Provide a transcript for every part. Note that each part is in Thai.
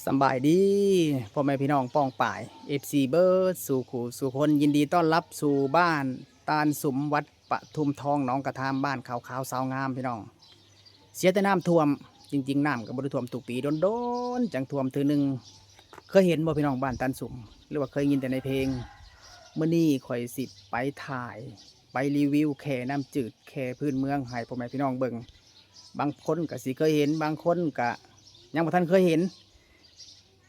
สำบายดีพ่อแม่พี่น้องป้องป่าย FC เบิร์ดสู่ขู่สู่คนยินดีต้อนรับสู่บ้านตาลสุมวัดปทุมทองหนองกระทามบ้านขาวขาวสาวงามพี่น้องเสียแต่น้ำท่วมจริงๆน้ำกับบริท่วมทุกปีโดนๆจังท่วมทีหนึ่งเคยเห็นบ่พี่น้องบ้านตาลสุมหรือว่าเคยยินแต่ในเพลงเมื่อนี้ข่อยสิไปถ่ายไปรีวิวแค่น้ำจืดแค่พื้นเมืองให้พ่อแม่พี่น้องเบิ่งบางคนก็สิเคยเห็นบางคนก็ยังบ่ทันเคยเห็น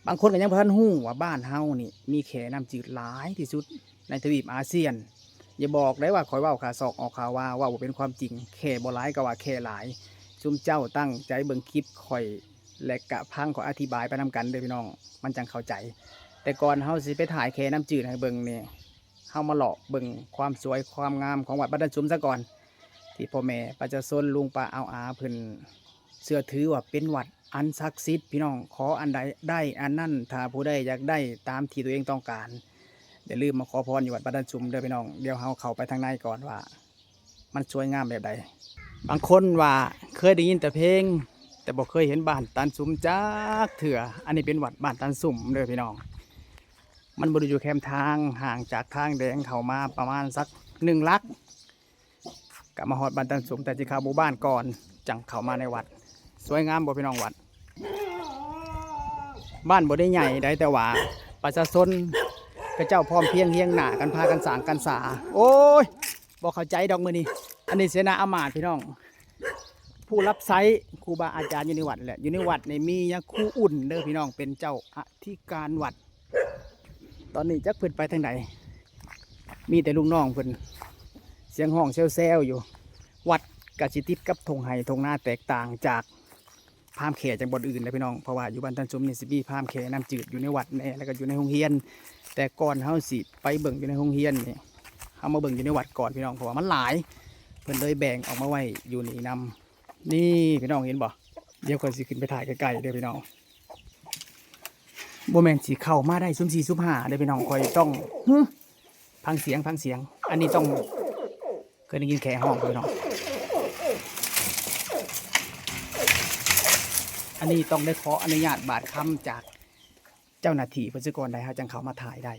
บางคนก็ยังบ่ทันฮู้ว่าบ้านเฮานี่มีแขน้ำจืดหลายที่สุดในทวีปอาเซียนอย่าบอกได้ว่าข่อยเว้าขาศอกออกข่าวว่าบ่เป็นความจริงแค่บ่หลายก็ว่าแค่หลายซุมเจ้าตั้งใจเบิ่งคลิปข่อยและกะพังขออธิบายไปนํกันเด้อพี่น้องมันจังเข้าใจ แต่ก่อนเฮาสิไปถ่ายแค่น้ำจืดให้เบิ่งนี่เฮามาเลาะเบิ่งความสวยความงามของวัดบ้านชุมซะก่อนที่พ่อแม่ประชาชนลุงป้าเอาอาเพิ่นเชื่อถือว่าเป็นวัดอันศักดิ์สิทธิ์พี่น้องขออันใดได้อันนั้นถ้าผู้ใดอยากได้ตามที่ตัวเองต้องการอย่าลืมมาขอพรอยู่วัดบ้านชุมเด้อพี่น้องเดี๋ยวเฮาเข้าไปทางในก่อนว่ามันสวยงามแบบใดบางคนว่าเคยได้ยินแต่เพลงแต่บอกเคยเห็นบ้านตันสุมจักเถื่ออันนี้เป็นวัดบ้านตันสุมเด้อพี่น้องมันบริอยู่แคมทางห่างจากทางแดงเข้ามาประมาณสัก1 ลักกลับมาฮอดบ้านตันสุมแต่จะเข้าหมู่บ้านก่อนจังเข้ามาในวัดสวยงามบ่พี่น้องวัดบ้านบ่ได้ใหญ่ได้แต่ว่าประชาชนกระเจ้าพร้อมเพียงเฮียงหน้ากันพากันสร้างกันสาโอ้ยบ่เข้าใจดอกมื้อนี้อันนี้เสนาอามาตย์พี่น้องผู้รับใช้ครูบาอาจารย์อยู่ในวัดแหละอยู่ในวัดนี่มียะครูอุ่นเด้อพี่น้องเป็นเจ้าอธิการวัดตอนนี้จักเพิ่นไปทางไหนมีแต่ลูกน้องเพิ่นเสียงห้องแซวๆอยู่วัดกะสิติดกับทงไห้ทงนาแตกต่างจากพามแขจากบ่อนอื่นเลยพี่น้องเพราะว่าอยู่บ้านตันซุมนี่สิมีพามแขน้ำจืดอยู่ในวัดแน่แล้วก็อยู่ในโรงเรียนแต่ก่อนเฮาสิไปเบิ่งอยู่ในโรงเรียนนี่เฮามาเบิ่งอยู่ในวัดก่อนพี่น้องเพราะว่ามันหลายเพิ่นเลยแบ่งออกมาไว้อยู่นี่นำนี่พี่น้องเห็นบ่เดี๋ยวก่อนสิขึ้นไปถ่ายใกล้ๆเด้อพี่น้องบ่แม่นสิเข้ามาได้ซุ่ม4ซุ่ม5เด้อพี่น้องคอยต้องฟังเสียงอันนี้ต้องเคยได้ยินแขห้องพี่น้องอันนี้ต้องได้ขออนุญาตบาดคำจากเจ้าหน้าที่พศกรได้ครับจังเขามาถ่ายได้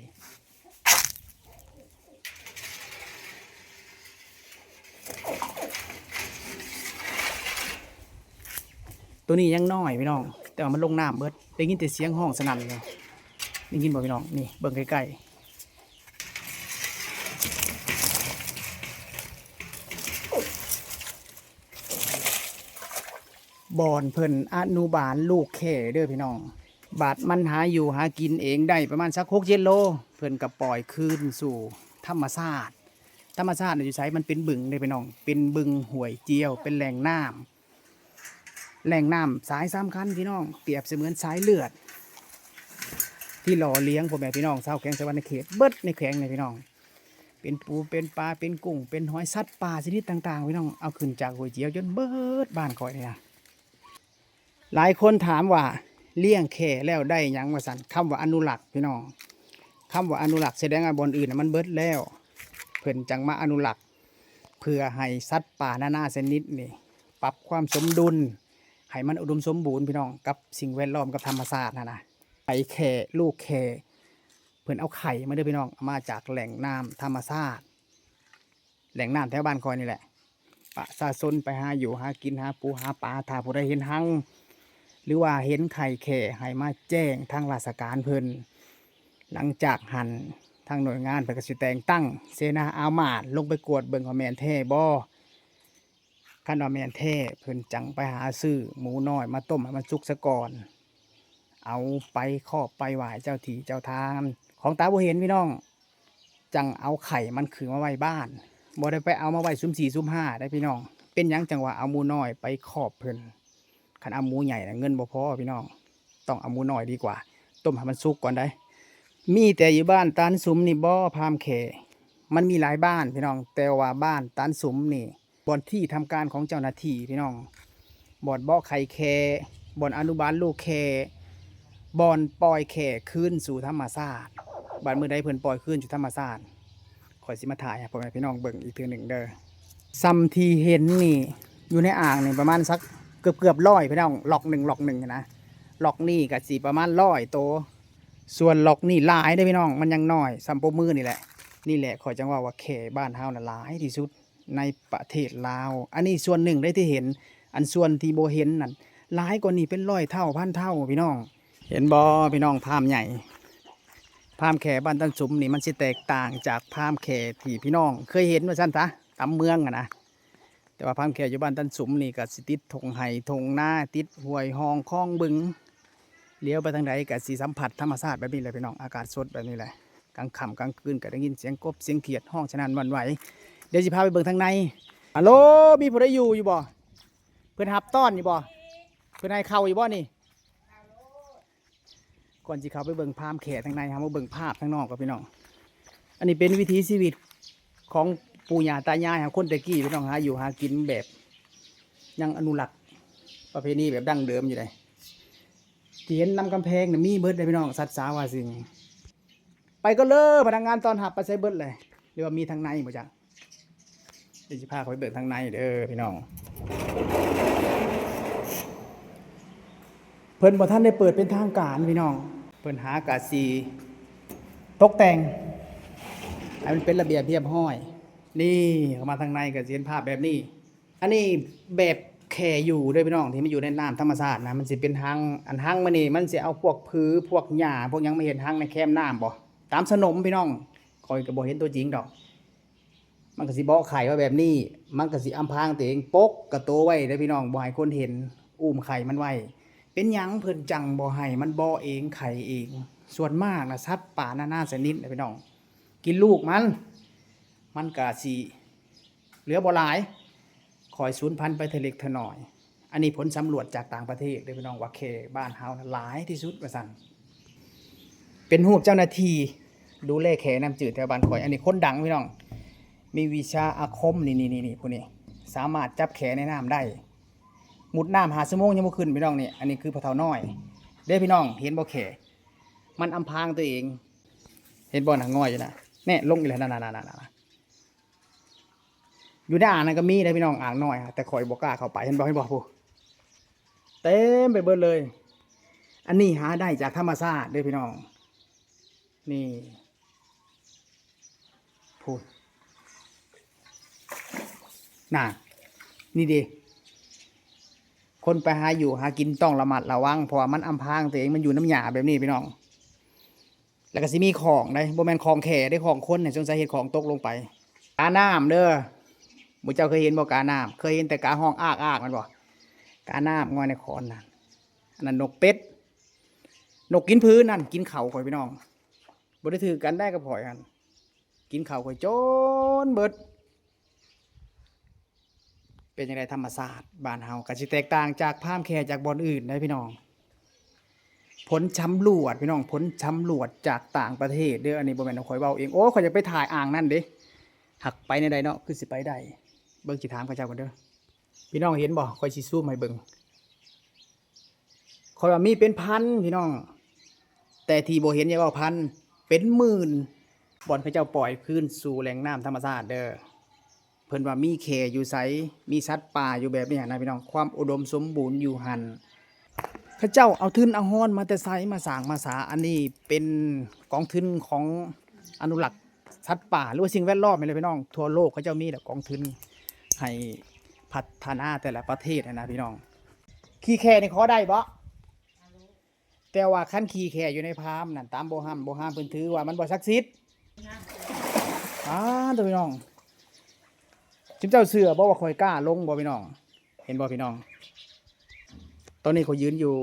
ตัวนี้ยังน้อยพี่น้องแต่ว่ามันลงน้ำเบิดได้ยินแต่เสียงห้องสนั่นเลยได้ยินบ่พี่น้องนี่เบิ่งใกล้ๆบ่อนเพิ่นอนุบาลลูกแค่เด้อพี่น้องบาดมันหาอยู่หากินเองได้ประมาณสัก6-7 โลเพิ่นก็ปล่อยคืนสู่ธรรมชาติอยู่ไสมันเป็นบึงเด้อพี่น้องเป็นบึงห้วยเจียวเป็นแหล่งน้ำสายสำคัญพี่น้องเปรียบเสมือนสายเลือดที่หล่อเลี้ยงพ่อแม่พี่น้องชาวแขวงสะวรรณเขตเบิดในแขวงเลยพี่น้องเป็นปูเป็นปลาเป็นกุ้งเป็นหอยสัตว์ป่าชนิดต่างๆพี่น้องเอาขึ้นจากห้วยเจียวจนเบิดบ้านคอยเนี่ยหลายคนถามว่าเลี้ยงแค่แล้วได้หยังว่าสั่นคำว่าอนุรักษ์พี่น้องคำว่าอนุรักษ์แสดงว่าบอนอื่นมันเบิดแล้วเพิ่นจังมาอนุรักษ์เพื่อให้สัตว์ป่านานาชนิดนี่ปรับความสมดุลให้มันอุดมสมบูรณ์พี่น้องกับสิ่งแวดล้อมกับธรรมชาตินะไข่แค่ลูกแค่เพิ่นเอาไข่มาเด้อพี่น้องมาจากแหล่งน้ำธรรมชาติแหล่งน้ำแถวบ้านคอยนี่แหละประชาชนไปหาอยู่หากินหาปูหาปลาถ้าผู้ใดเห็นหังหรือว่าเห็นไข่แค่ให้มาแจ้งทางราชการเพิ่นหลังจากหันทางหน่วยงานเพิ่นก็สิแต่งตั้งเสนาอามาตย์ลงไปกวดเบิ่งว่าแม่นแท้บ่คันว่าแม่นแท้เพิ่นจังไปหาซื้อหมูน้อยมาต้มให้มันสุกซะก่อนเอาไปครอบไปไหว้เจ้าที่เจ้าทางของตาบ่เห็นพี่น้องจังเอาไข่มันขึ้นมาไว้บ้านบ่ได้ไปเอามาไว้ซุ่ม4ซุ่ม5ได้พี่น้องเป็นหยังจังว่าเอาหมูน้อยไปครอบเพิ่นคันเอาหมูใหญ่นะเงินบ่พอพี่น้องต้องเอาหมูน้อยดีกว่าต้มให้มันสุกก่อนได้มีแต่อยู่บ้านตานสุมนี่บ่พามแขมันมีหลายบ้านพี่น้องแต่ว่าบ้านตานสุมนี่บ่อนที่ทำการของเจ้าหน้าที่พี่น้องบ่อนบ่อไข่แคบ่อนอนุบาลลูกแคบ่อนปล่อยแขคืนสู่ธรรมชาติบ้านเมื่อใดเพิ่นปล่อยคืนสู่ธรรมชาติข่อยสิมาถ่ายให้พ่อแม่พี่น้องเบิ่งอีกเทื่อหนึ่งเด้อซ้ำที่เห็นนี่อยู่ในอ่างนี่ประมาณสักเกือบ100พี่น้องหลอกหนึ่งนะ ล็อกนี่ก็สิประมาณ100โตวส่วนล็อกนี่หลายเด้อพี่น้องมันยังน้อยซ้ำปมือนี่แหละนี่แหละขอยจังว่าแขบ้านเฮาน่ะหลายที่สุดในประเทศลาวอันนี้ส่วนหนึ่งได้ที่เห็นอันส่วนที่บ่เห็นนั่นหลายกว่านี้เป็น100เท่าพันเท่าพี่น้องเห็นบ่พี่น้องพามใหญ่พามแขบ้านตันสุมนี่มันสิแตกต่างจากพามแขที่พี่น้องเคยเห็นว่าซั่นซะตามเมืองอะนะแต่ว่าพามแขอยู่บ้านตันสุมนี่ก็สิติดทงไห่ทงนาติดห้วยหองคลองบึงเลี้ยวไปทางใดก็สิสัมผัสธรรมชาติแบบนี้เลยพี่น้องอากาศสดแบบนี้แหละกลางค่ำกลางคืนก็ได้ยินเสียงกบเสียงเขียดห้องฉะนั้นวันไหวเดี๋ยวสิพาไปเบิ่งทางในฮัลโหลมีผู้ใดอยู่บ่เพื่อนหับต้อนอยู่บ่เพื่อนให้เข้าอยู่บ่นี่ก่อนสิเข้าไปเบิ่งพามแขทางในครับมาเบิ่งภาพทางนอกกับพี่น้องอันนี้เป็นวิถีชีวิตของปู่ย่าตายายครับคนแต่กี้พี่น้องหาอยู่หากินแบบยังอนุรักษ์ประเพณีแบบดั้งเดิมอยู่เลยที่เห็นนำกำแพงเนี่ยมีเบิดเลยพี่น้องสัตว์สาวาสิงไปก็เลยพนักงานตอนหับไปใช้เบิดเลยเรียกว่ามีทางในบ่จังเดี๋ยวจะพาเขาไปเบิกทางในเด้อพี่น้องเพิ่นบ่ท่านได้เปิดเป็นทางการพี่น้องเพิ่นหากาสีตกแต่งให้มันเป็นระเบียบเรียบร้อย นี่เข้ามาทางในก็สิเห็นภาพแบบนี้อันนี้แบบแค่อยู่ด้วยพี่น้องที่มันอยู่ในน้ำธรรมชาตินะมันสิเป็นทางอันทางมันนี่มันสิเอาพวกผือพวกหญ้าพวกยังไม่เห็นทางในแคมน้ำบ่ตามสนมพี่น้องคอยก็บ่เห็นตัวจริงดอกมันก็สิบ่ไข่ว่าแบบนี้มันก็สิอำพรางตัวเองปกกับตัวไว้เด้อพี่น้องบ่ให้คนเห็นอุ้มไข่มันไว้เป็นหยังเพิ่นจังบ่ให้มันบ่เองไข่เองส่วนมากนะสัตว์ป่านานาชนิดนะพี่น้องกินลูกมันก็สิเหลือบ่หลายคอยสูญพันธุ์ไปเทเล็กเทน้อยอันนี้ผลสำรวจจากต่างประเทศเด้อพี่น้องว่าแค่บ้านเฮาหลายที่สุดว่าซั่นเป็นรูปเจ้าหน้าที่ดูแลแขน้ำจืดแถวบ้านข่อยอันนี้คนดังพี่น้องมีวิชาอาคมนี่พวกนี้สามารถจับแขในน้ำได้มุดน้ำหาชั่วโมงยังบ่ขึ้นพี่น้องนี่อันนี้คือพะเทาน้อยเด้อพี่น้องเห็นบ่แขมันอำพรางตัวเองเห็นบ่น่ะง่อยอยู่นะแน่ลงอีกแล้วนั่นอยู่ในอ่างนั่นก็มีได้พี่น้องอ่างน้อยแต่ข่อยบ่กล้าเข้าไปเห็นบ่ผู้เต็มไปเบิดเลยอันนี้หาได้จากธรรมชาติเด้อพี่น้องนี่พูดน่ะนี่ดิคนไปหาอยู่หากินต้องระมัดระวังเพราะว่ามันอำพรางตัวเองมันอยู่น้ำหยาแบบนี้พี่น้องแล้วก็สิมีของได้บ่แม่นของแข่ได้ของคนเนี่ยสงสัยเห็นของตกลงไปกาน้ำเด้อหมู่เจ้าเคยเห็นบ่กาน้ำเคยเห็นแต่กาห้องอากมันบ่กาน้ำงอยในคอนนั่นอันนั้นนกเป็ดนกกินพื้นนั่นกินเข่าข่อยพี่น้องบ่ได้ถือกันได้กับข่อยกันกินเข่าข่อยจนเบิดเป็นยังไงธรรมศาสตร์บ้านเฮาก็สิแตกต่างจากพามแค่จากบ่อนอื่นได้พี่น้องผลสำรวจพี่น้องผลสำรวจจากต่างประเทศเด้ออันนี้บ่แม่นข่อยเว้าเองโอ้ข่อยจะไปถ่ายอ่างนั่นเด้หักไปในใดเนาะคือสิไปได้เบิ่งสิถามเขาเจ้ากันเด้อพี่น้องเห็นบ่ข่อยสิซูมให้เบิ่งข่อยว่ามีเป็นพันพี่น้องแต่ที่บ่เห็นอย่าเว้าพันเป็นหมื่นบ่อนเขาเจ้าปล่อยคืนสู่แหล่งน้ำธรรมชาติเด้อเพิ่นว่ามีแค่อยู่ไสมีสัตว์ป่าอยู่แบบนี้นะพี่น้องความอุดมสมบูรณ์อยู่หั่นเขาเจ้าเอาทุนเอาฮ้อนมาแต่ไสมาสร้างมาสาอันนี้เป็นกองทุนของอนุรักษ์สัตว์ป่าหรือว่าสิ่งแวดล้อมเลยพี่น้องทั่วโลกเขาเจ้ามีแต่กองทุนให้พัฒนาแต่ละประเทศนะพี่น้องขี่แค่นี่ขอได้บ่แต่ว่าขั้นขี่แค่อยู่ในพามนั่นตามโบห้ามเพิ่นถือว่ามันบ่ศักดิ์สิทธิ์ตัวพี่น้องจิมเจ้าเสือบอกว่าคอยกล้าลงบ่พี่น้องเห็นบ่พี่น้องตอนนี้เขายืนอยู่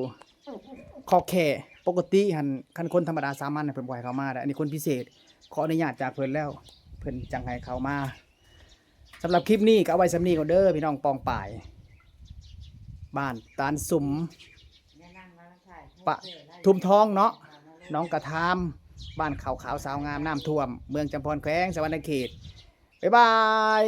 ขอบแค่ปกติหันคันคนธรรมดาสามัญเพิ่นบ่ให้เข้ามาแต่อันนี้คนพิเศษขออนุญาตจากเพิ่นแล้วเพิ่นจังให้เข้ามาสำหรับคลิปนี้ก็เอาไว้สำนี้ก่อนเด้อพี่น้องปองป่ายบ้านตาลสุมปะทุ่มทองเนาะน้องกระทามบ้านขาวสาวงามน้ำท่วมเมืองจำพรแขวงสวรรณเขตบ๊ายบาย